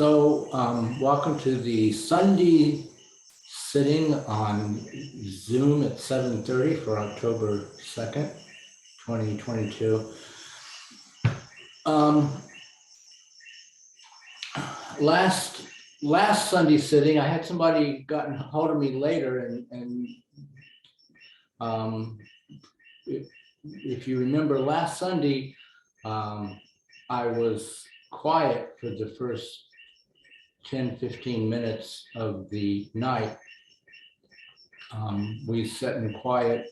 Welcome to the Sunday sitting on Zoom at 7:30 for October 2nd, 2022. Last Sunday sitting, I had somebody gotten hold of me later, and if you remember last Sunday, I was quiet for the first 10-15 minutes of the night. We sat in quiet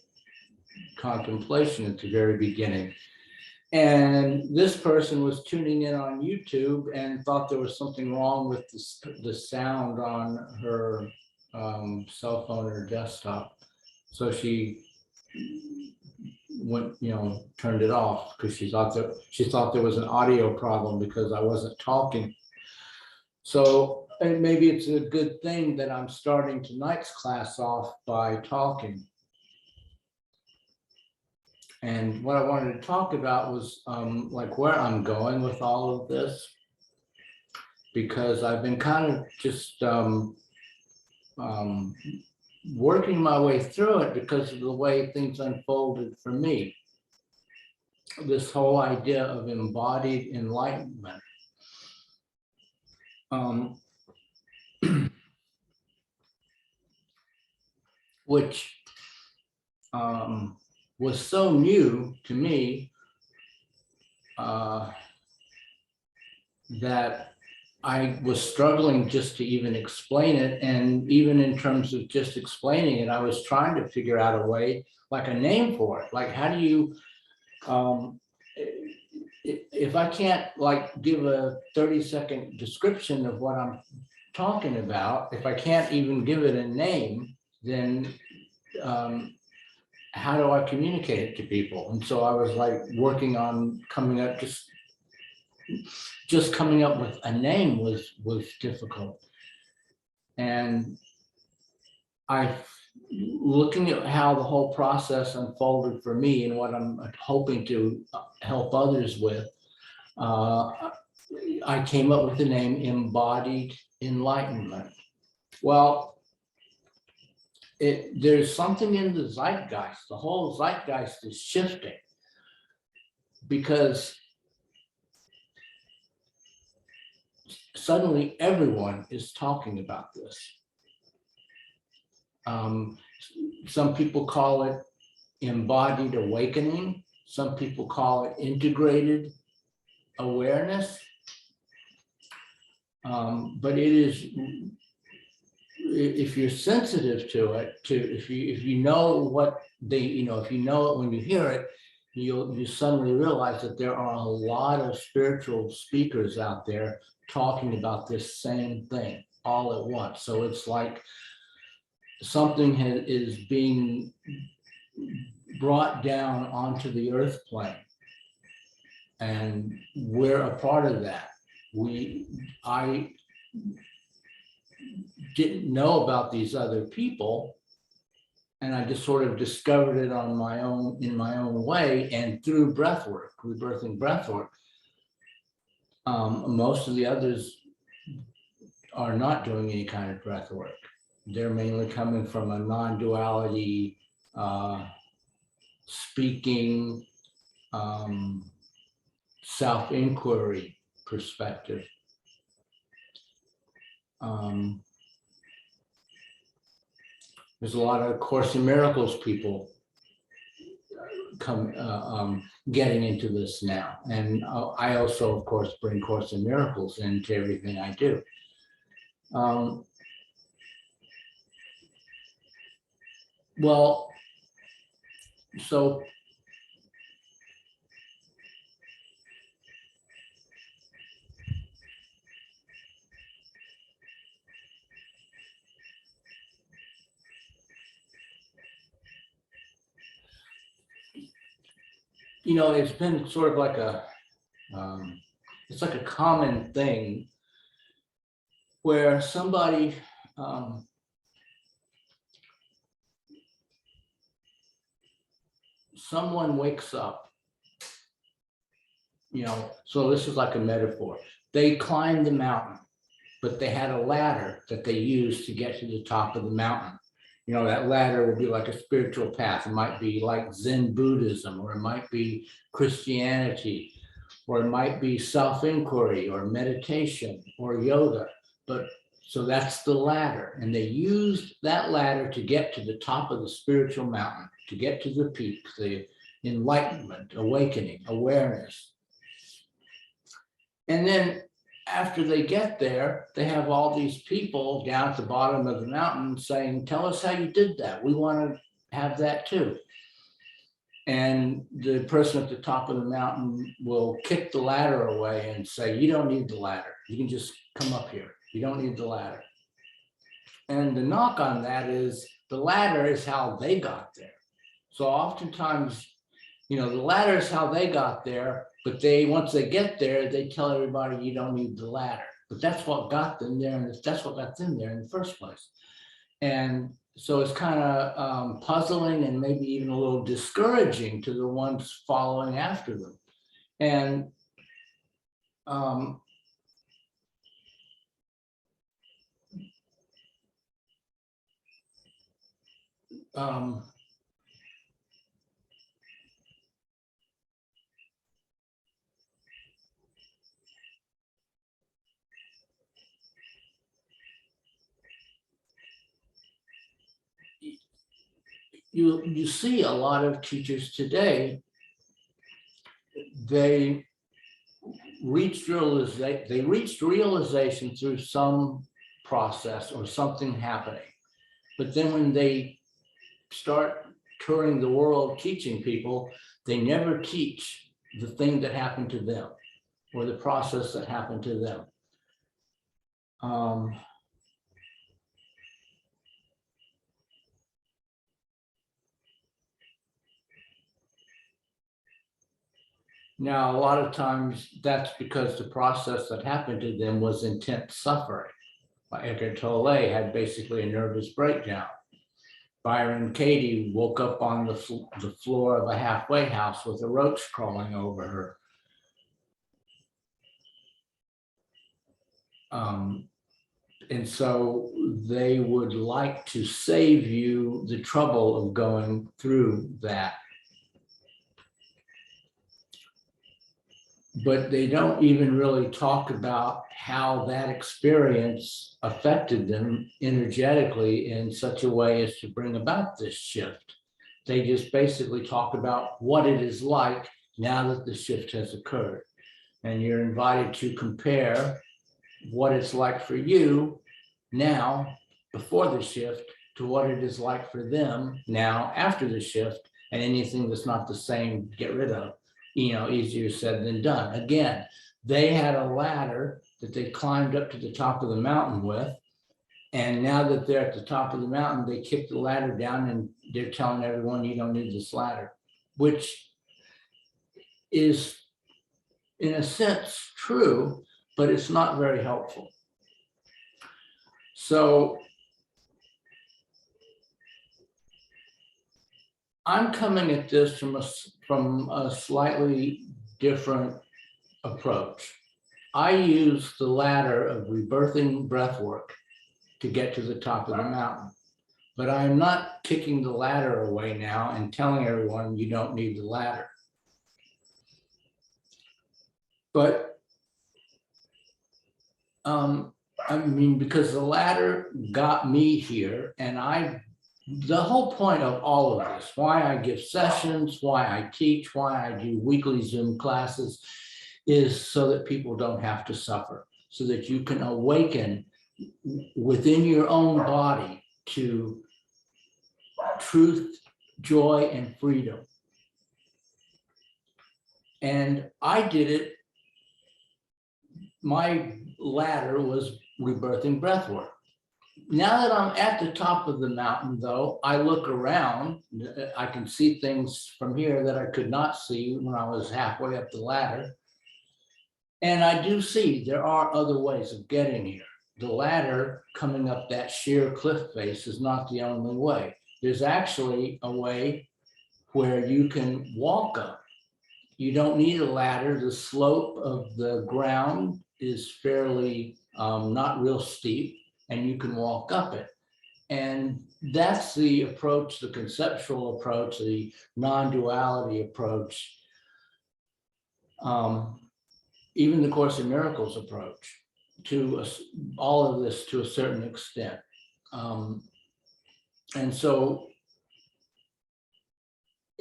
contemplation at the very beginning. And this person was tuning in on YouTube and thought there was something wrong with the sound on her cell phone or desktop. So she went, turned it off because she thought there was an audio problem because I wasn't talking. So, and maybe it's a good thing that I'm starting tonight's class off by talking. And what I wanted to talk about was like where I'm going with all of this, because I've been kind of just working my way through it because of the way things unfolded for me. This whole idea of embodied enlightenment. Which was so new to me that I was struggling just to even explain it. And even in terms of just explaining it, I was trying to figure out a way, like a name for it. Like, how do you, if I can't like give a 30-second description of what I'm talking about, if I can't even give it a name, then how do I communicate it to people? And so I was like working on coming up, just coming up with a name was difficult. And looking at how the whole process unfolded for me and what I'm hoping to help others with, I came up with the name Embodied Enlightenment. Well, there's something in the zeitgeist. The whole zeitgeist is shifting because suddenly everyone is talking about this. Some people call it embodied awakening. Some people call it integrated awareness. But it is, if you're sensitive to it, if you know what if you know it when you hear it, you suddenly realize that there are a lot of spiritual speakers out there talking about this same thing all at once. So it's like something is being brought down onto the earth plane, and we're a part of that. I didn't know about these other people, and I just sort of discovered it on my own, in my own way, and through breathwork, Rebirthing-Breathwork. Most of the others are not doing any kind of breathwork. They're mainly coming from a non-duality, speaking, self-inquiry perspective. There's a lot of Course in Miracles people getting into this now. And I also, of course, bring Course in Miracles into everything I do. Well, so it's been sort of like it's like a common thing where somebody someone wakes up, so this is like a metaphor. They climb the mountain but they had a ladder that they used to get to the top of the mountain. You know, that ladder would be like a spiritual path. It might be like Zen Buddhism, or it might be Christianity, or it might be self-inquiry or meditation or yoga. But so that's the ladder. And they used that ladder to get to the top of the spiritual mountain, to get to the peak, the enlightenment, awakening, awareness. And then after they get there, they have all these people down at the bottom of the mountain saying, tell us how you did that. We want to have that too. And the person at the top of the mountain will kick the ladder away and say, you don't need the ladder. You can just come up here. You don't need the ladder. And the knock on that is the ladder is how they got there. So oftentimes, you know, the ladder is how they got there, but once they get there, they tell everybody you don't need the ladder. But that's what got them there, and that's what got them there in the first place. And so it's kind of puzzling and maybe even a little discouraging to the ones following after them. And you see a lot of teachers today, they reached realization through some process or something happening. But then when they start touring the world teaching people, they never teach the thing that happened to them or the process that happened to them. Now, a lot of times that's because the process that happened to them was intense suffering. Eckhart Tolle had basically a nervous breakdown. Byron Katie woke up on the floor of a halfway house with a roach crawling over her. And so they would like to save you the trouble of going through that. But they don't even really talk about how that experience affected them energetically in such a way as to bring about this shift. They just basically talk about what it is like now that the shift has occurred. And you're invited to compare what it's like for you now before the shift to what it is like for them now after the shift, and anything that's not the same, get rid of. You know, easier said than done. Again, they had a ladder that they climbed up to the top of the mountain with. And now that they're at the top of the mountain, they kick the ladder down and they're telling everyone you don't need this ladder, which is in a sense true, but it's not very helpful. So I'm coming at this from a slightly different approach. I use the ladder of Rebirthing-Breathwork to get to the top of the mountain, but I'm not kicking the ladder away now and telling everyone you don't need the ladder. But I mean, because the ladder got me here, and the whole point of all of this, why I give sessions, why I teach, why I do weekly Zoom classes, is so that people don't have to suffer, so that you can awaken within your own body to truth, joy, and freedom. And I did it. My ladder was Rebirthing-Breathwork. Now that I'm at the top of the mountain, though, I look around. I can see things from here that I could not see when I was halfway up the ladder. And I do see there are other ways of getting here. The ladder coming up that sheer cliff face is not the only way. There's actually a way where you can walk up. You don't need a ladder. The slope of the ground is fairly not real steep, and you can walk up it. And that's the approach, the conceptual approach, the non-duality approach, even the Course in Miracles approach to all of this to a certain extent. And so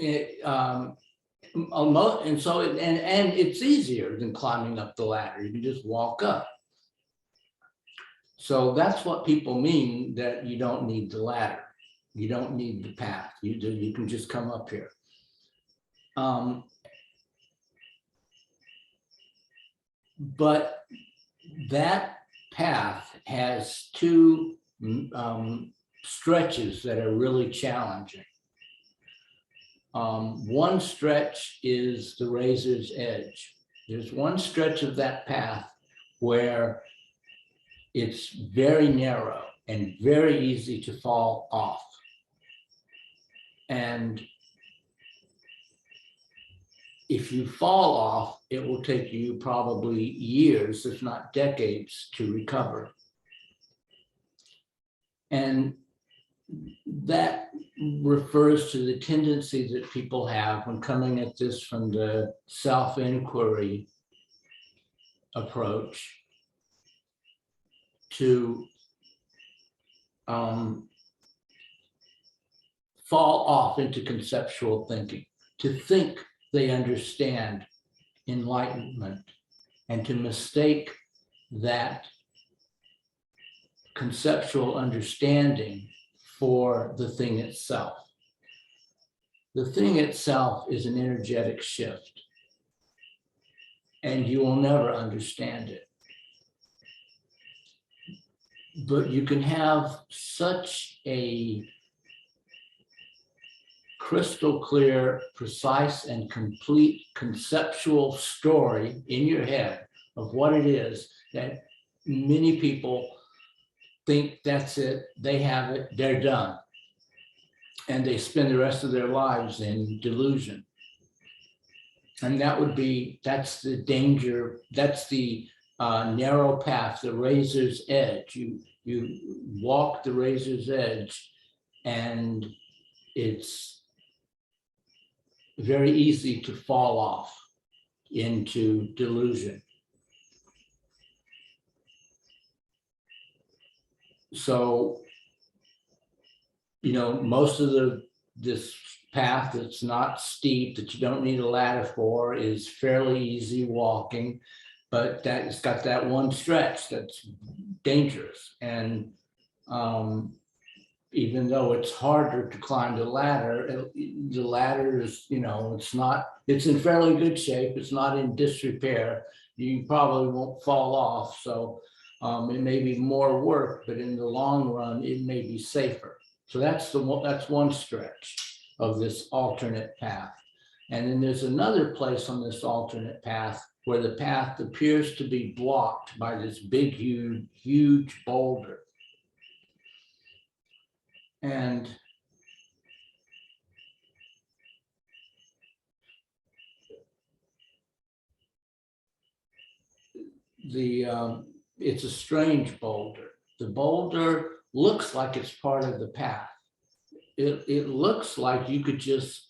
and it's easier than climbing up the ladder. You can just walk up. So that's what people mean, that you don't need the ladder. You don't need the path. You can just come up here. But that path has two stretches that are really challenging. One stretch is the razor's edge. There's one stretch of that path where it's very narrow and very easy to fall off. And if you fall off, it will take you probably years, if not decades, to recover. And that refers to the tendency that people have when coming at this from the self-inquiry approach to fall off into conceptual thinking, to think they understand enlightenment, and to mistake that conceptual understanding for the thing itself. The thing itself is an energetic shift, and you will never understand it. But you can have such a crystal clear, precise, and complete conceptual story in your head of what it is that many people think that's it, they have it, they're done. And they spend the rest of their lives in delusion. And that's the danger, that's the narrow path, the razor's edge. You walk the razor's edge, and it's very easy to fall off into delusion. So, most of this path that's not steep, that you don't need a ladder for, is fairly easy walking, but it's got that one stretch that's dangerous. And even though it's harder to climb the ladder is, it's in fairly good shape. It's not in disrepair. You probably won't fall off. So it may be more work, but in the long run, it may be safer. So that's one stretch of this alternate path. And then there's another place on this alternate path where the path appears to be blocked by this big, huge boulder. And it's a strange boulder. The boulder looks like it's part of the path. It looks like you could just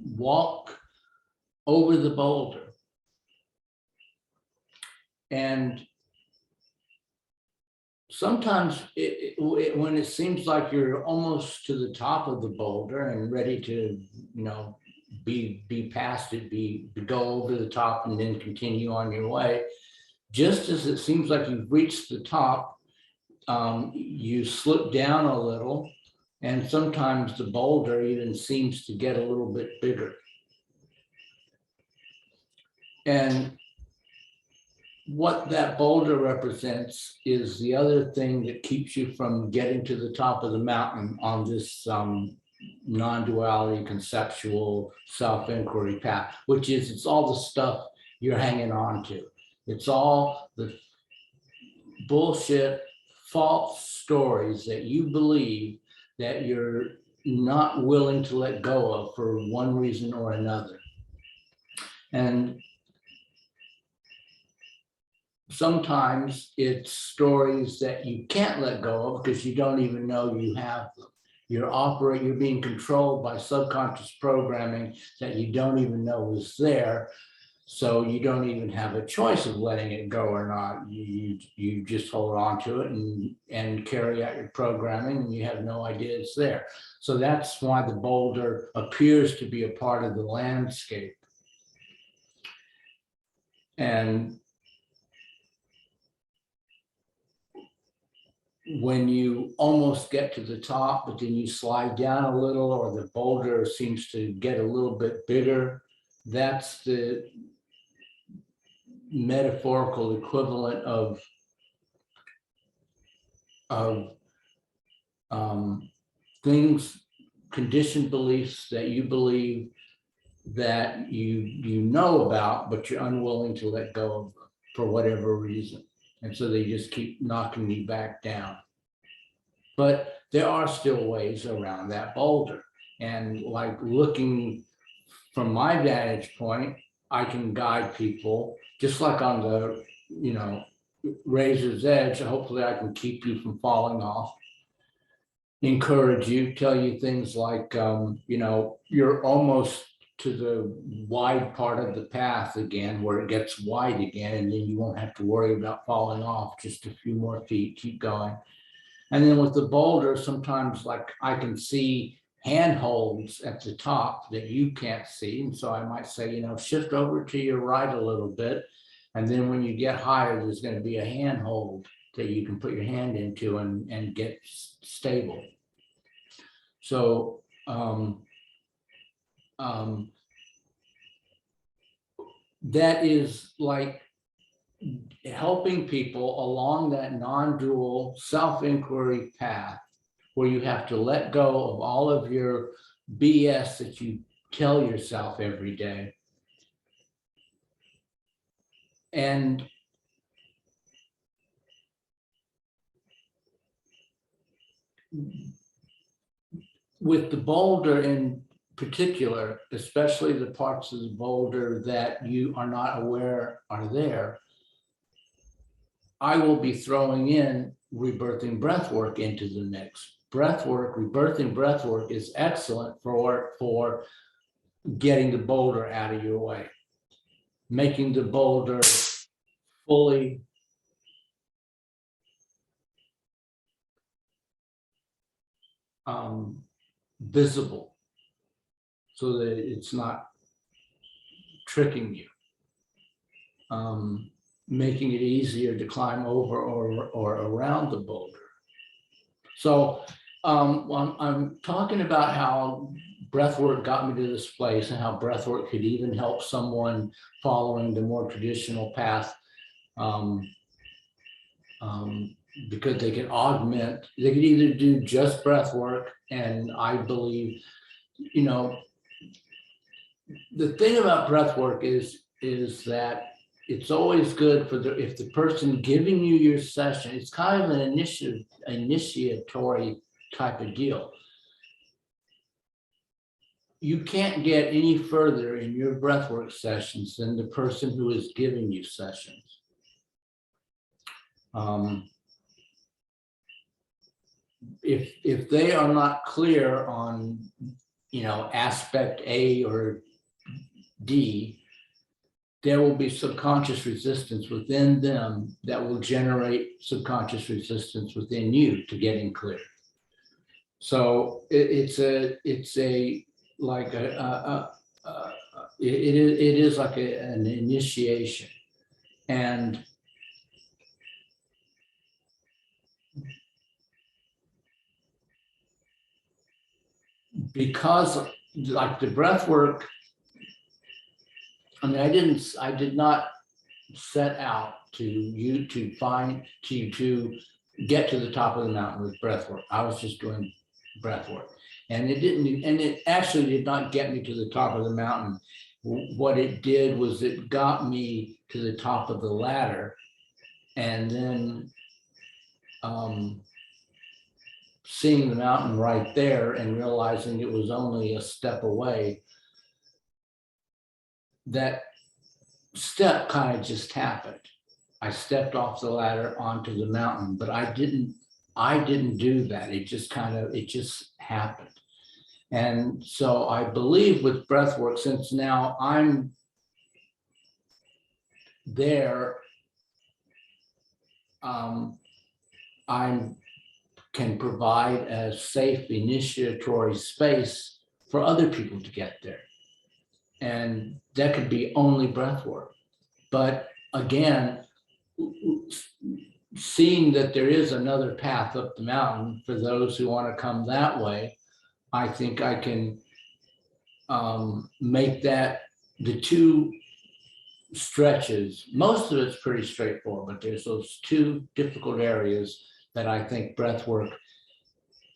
walk over the boulder. And sometimes when it seems like you're almost to the top of the boulder and ready to, be past it, go over the top and then continue on your way, just as it seems like you've reached the top, you slip down a little, and sometimes the boulder even seems to get a little bit bigger. And what that boulder represents is the other thing that keeps you from getting to the top of the mountain on this non-duality conceptual self-inquiry path, which is, it's all the stuff you're hanging on to. It's all the bullshit, false stories that you believe that you're not willing to let go of for one reason or another. And sometimes it's stories that you can't let go of because you don't even know you have them. You're being controlled by subconscious programming that you don't even know is there. So you don't even have a choice of letting it go or not. You just hold on to it and carry out your programming, and you have no idea it's there. So that's why the boulder appears to be a part of the landscape. And when you almost get to the top, but then you slide down a little, or the boulder seems to get a little bit bigger, that's the metaphorical equivalent of things, conditioned beliefs that you believe that you know about, but you're unwilling to let go of them for whatever reason. And so they just keep knocking you back down. But there are still ways around that boulder. And like looking from my vantage point, I can guide people just like on the, razor's edge. Hopefully I can keep you from falling off, encourage you, tell you things like, you're almost to the wide part of the path again, where it gets wide again, and then you won't have to worry about falling off, just a few more feet, keep going. And then with the boulder, sometimes like I can see handholds at the top that you can't see. And so I might say, shift over to your right a little bit. And then when you get higher, there's going to be a handhold that you can put your hand into and get stable. So that is like helping people along that non-dual self-inquiry path, where you have to let go of all of your BS that you tell yourself every day. And with the boulder in particular, especially the parts of the boulder that you are not aware are there, I will be throwing in rebirthing breathwork into the mix. Rebirthing breathwork is excellent for getting the boulder out of your way, making the boulder fully visible, so that it's not tricking you, making it easier to climb over or around the boulder. So I'm talking about how breathwork got me to this place, and how breathwork could even help someone following the more traditional path, because they can augment, they could either do just breath work. And I believe, the thing about breath work is that it's always good if the person giving you your session, it's kind of an initiatory type of deal. You can't get any further in your breathwork sessions than the person who is giving you sessions. If they are not clear on, aspect A or D, there will be subconscious resistance within them that will generate subconscious resistance within you to getting clear. So it is like an initiation. And because like the breath work, I mean, I did not set out to get to the top of the mountain with breath work. I was just doing breath work. And it actually did not get me to the top of the mountain. What it did was it got me to the top of the ladder, and then seeing the mountain right there and realizing it was only a step away, that step kind of just happened. I stepped off the ladder onto the mountain, but I didn't do that. It just happened. And so I believe with breath work, since now I'm there, I can provide a safe initiatory space for other people to get there. And that could be only breath work. But again, seeing that there is another path up the mountain for those who want to come that way, I think I can make that the two stretches. Most of it's pretty straightforward, but there's those two difficult areas that I think breath work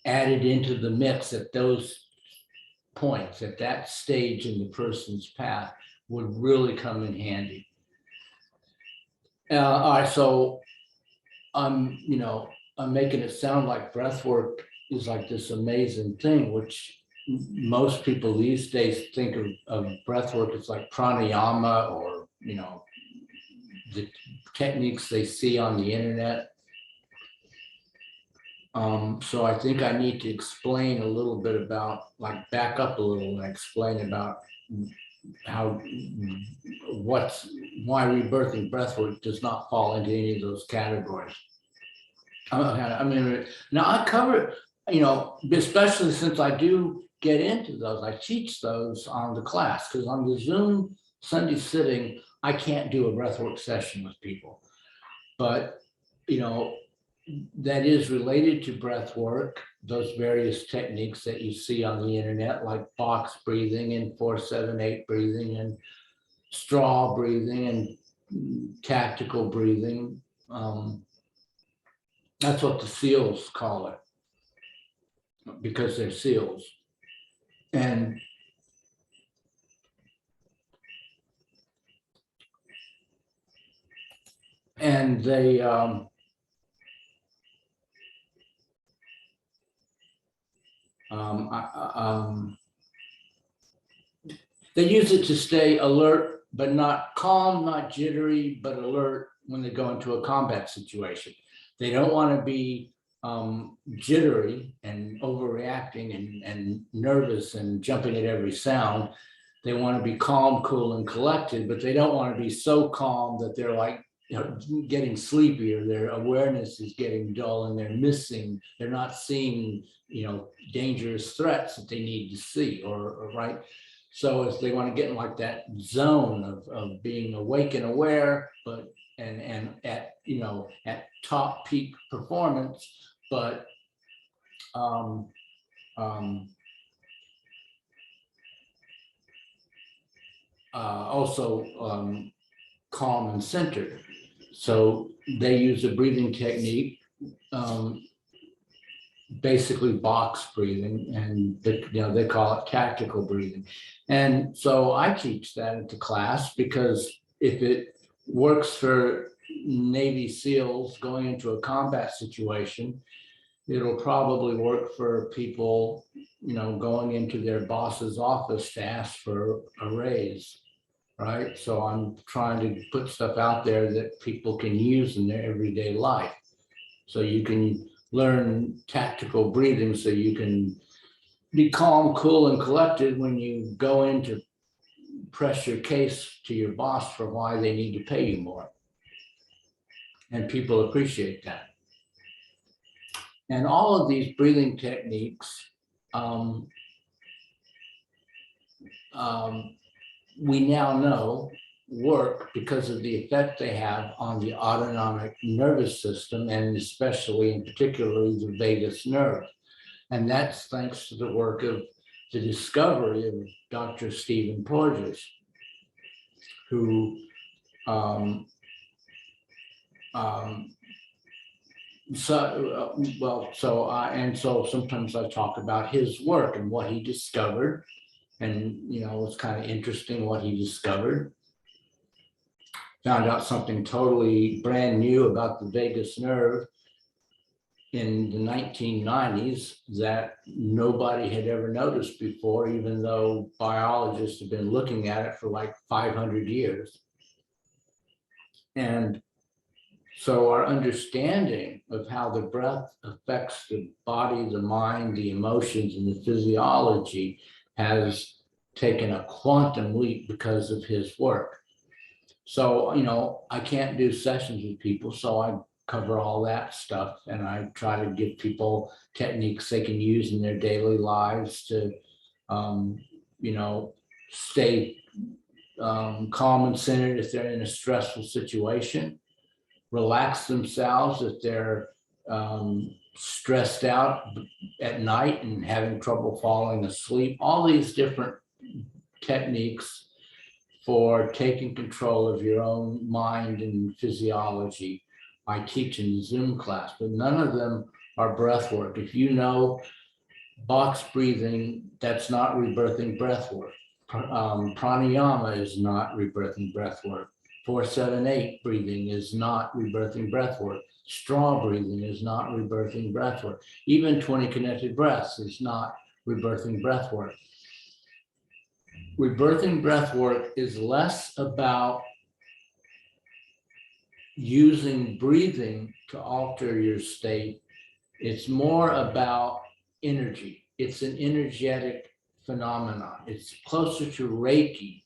added into the mix at those points, at that stage in the person's path, would really come in handy. All right, so I'm making it sound like breath work is like this amazing thing, which most people these days think of breath work as like pranayama, or the techniques they see on the internet. So I think I need to explain a little bit about, like, back up a little and explain about why rebirthing breathwork does not fall into any of those categories. I mean, now I cover, especially since I do get into those, I teach those on the class, because on the Zoom Sunday sitting, I can't do a breathwork session with people. But, that is related to breath work, those various techniques that you see on the internet, like box breathing and 4-7-8 breathing and straw breathing and tactical breathing. That's what the SEALs call it, because they're SEALs. And they they use it to stay alert, but not calm, not jittery, but alert when they go into a combat situation. They don't want to be jittery and overreacting and nervous and jumping at every sound. They want to be calm, cool, and collected, but they don't want to be so calm that they're like, getting sleepy, or their awareness is getting dull and they're not seeing, dangerous threats that they need to see, or right. So if they want to get in like that zone of being awake and aware, but and at top peak performance, but also calm and centered. So they use a breathing technique, basically box breathing, and they call it tactical breathing. And so I teach that at the class, because if it works for Navy SEALs going into a combat situation, it'll probably work for people, going into their boss's office to ask for a raise, right? So I'm trying to put stuff out there that people can use in their everyday life. So you can learn tactical breathing, so you can be calm, cool, and collected when you go in to press your case to your boss for why they need to pay you more. And people appreciate that. And all of these breathing techniques, we now know work because of the effect they have on the autonomic nervous system, and especially and particularly the vagus nerve. And that's thanks to the work of the discovery of Dr. Stephen Porges, who so sometimes I talk about his work and what he discovered, and it's kind of interesting what he discovered. Found out something totally brand new about the vagus nerve in the 1990s that nobody had ever noticed before, even though biologists have been looking at it for like 500 years. And So our understanding of how the breath affects the body, the mind, the emotions, and the physiology has taken a quantum leap because of his work. So, you know, I can't do sessions with people, so I cover all that stuff, and I try to give people techniques they can use in their daily lives to, you know, stay calm and centered if they're in a stressful situation, relax themselves if they're stressed out at night and having trouble falling asleep. All these different techniques for taking control of your own mind and physiology I teach in the Zoom class, but none of them are breath work. If you know box breathing, that's not rebirthing breath work. Pranayama is not rebirthing breath work. 4-7-8 breathing is not rebirthing breath work. Straw breathing is not rebirthing breath work. Even 20 connected breaths is not rebirthing breath work. Rebirthing breath work is less about using breathing to alter your state. It's more about energy. It's an energetic phenomenon. It's closer to Reiki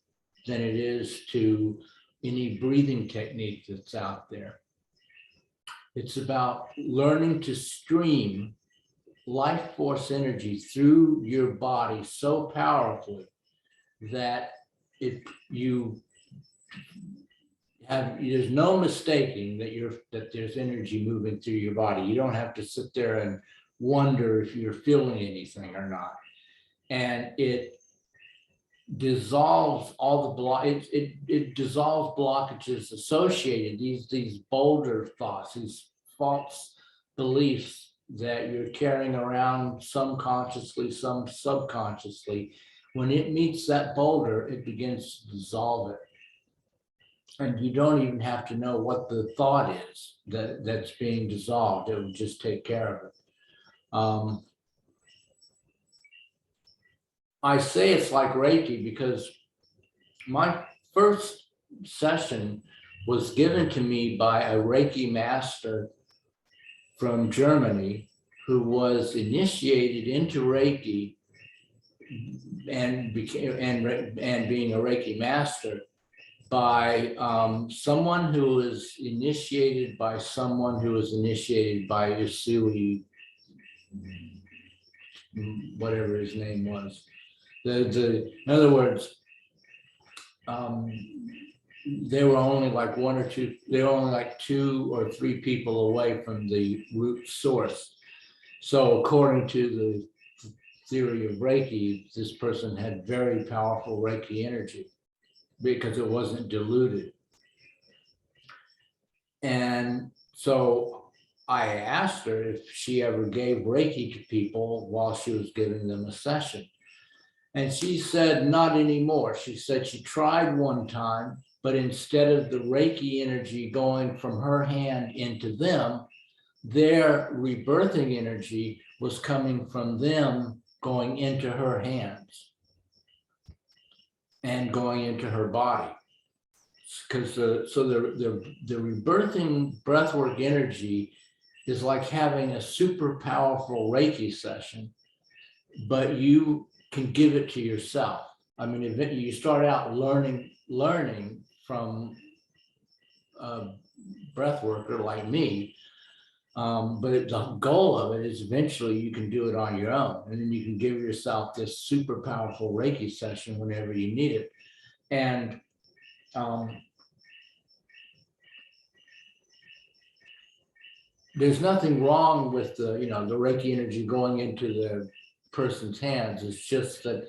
than it is to any breathing technique that's out there. It's about learning to stream life force energy through your body so powerfully that there's no mistaking that there's energy moving through your body. You don't have to sit there and wonder if you're feeling anything or not. And it dissolves all the it dissolves blockages associated, these bolder thoughts, these false beliefs that you're carrying around, some consciously, some subconsciously. When it meets that boulder, it begins to dissolve it. And you don't even have to know what the thought is that's being dissolved. It will just take care of it. I say it's like Reiki because my first session was given to me by a Reiki master from Germany who was initiated into Reiki and being a Reiki master by someone who was initiated by someone who was initiated by Usui, whatever his name was. In other words, they were only like one or two, they were only like 2 or 3 people away from the root source. So according to the theory of Reiki, this person had very powerful Reiki energy because it wasn't diluted. And so I asked her if she ever gave Reiki to people while she was giving them a session. And she said, not anymore. She said she tried one time, but instead of the Reiki energy going from her hand into them, their rebirthing energy was coming from them going into her hands and going into her body. Because the rebirthing breathwork energy is like having a super powerful Reiki session, but you can give it to yourself. I mean, if you start out learning from a breath worker like me, but the goal of it is eventually you can do it on your own, and then you can give yourself this super powerful Reiki session whenever you need it. And there's nothing wrong with the Reiki energy going into the person's hands. It's just that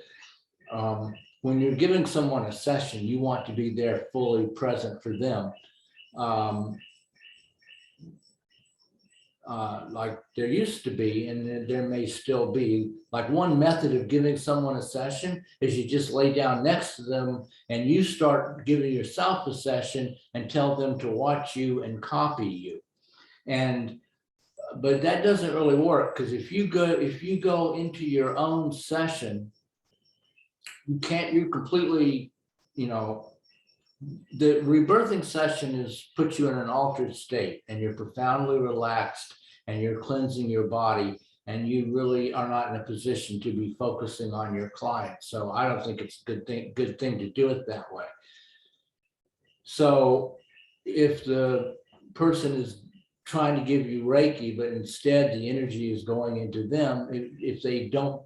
when you're giving someone a session, you want to be there fully present for them. Like there used to be, and there may still be, like one method of giving someone a session is you just lay down next to them and you start giving yourself a session and tell them to watch you and copy you. But that doesn't really work, because if you go into your own session, you're completely, the rebirthing session is puts you in an altered state, and you're profoundly relaxed, and you're cleansing your body, and you really are not in a position to be focusing on your client. So I don't think it's a good thing to do it that way. So if the person is trying to give you Reiki, but instead the energy is going into them, if they don't,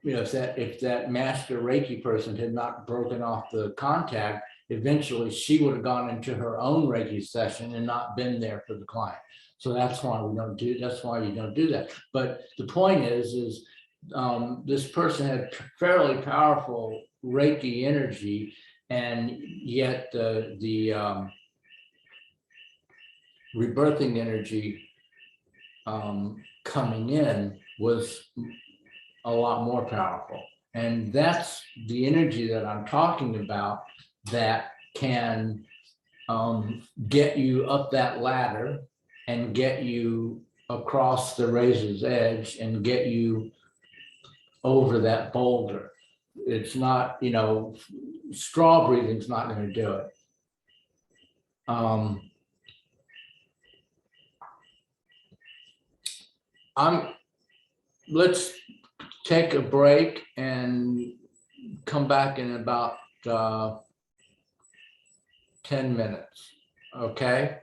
if that master Reiki person had not broken off the contact, eventually she would have gone into her own Reiki session and not been there for the client. So that's why you don't do that. But the point is this person had fairly powerful Reiki energy, and yet the rebirthing energy coming in was a lot more powerful. And that's the energy that I'm talking about that can get you up that ladder and get you across the razor's edge and get you over that boulder. It's not, straw breathing's not going to do it. Let's take a break and come back in about 10 minutes, okay?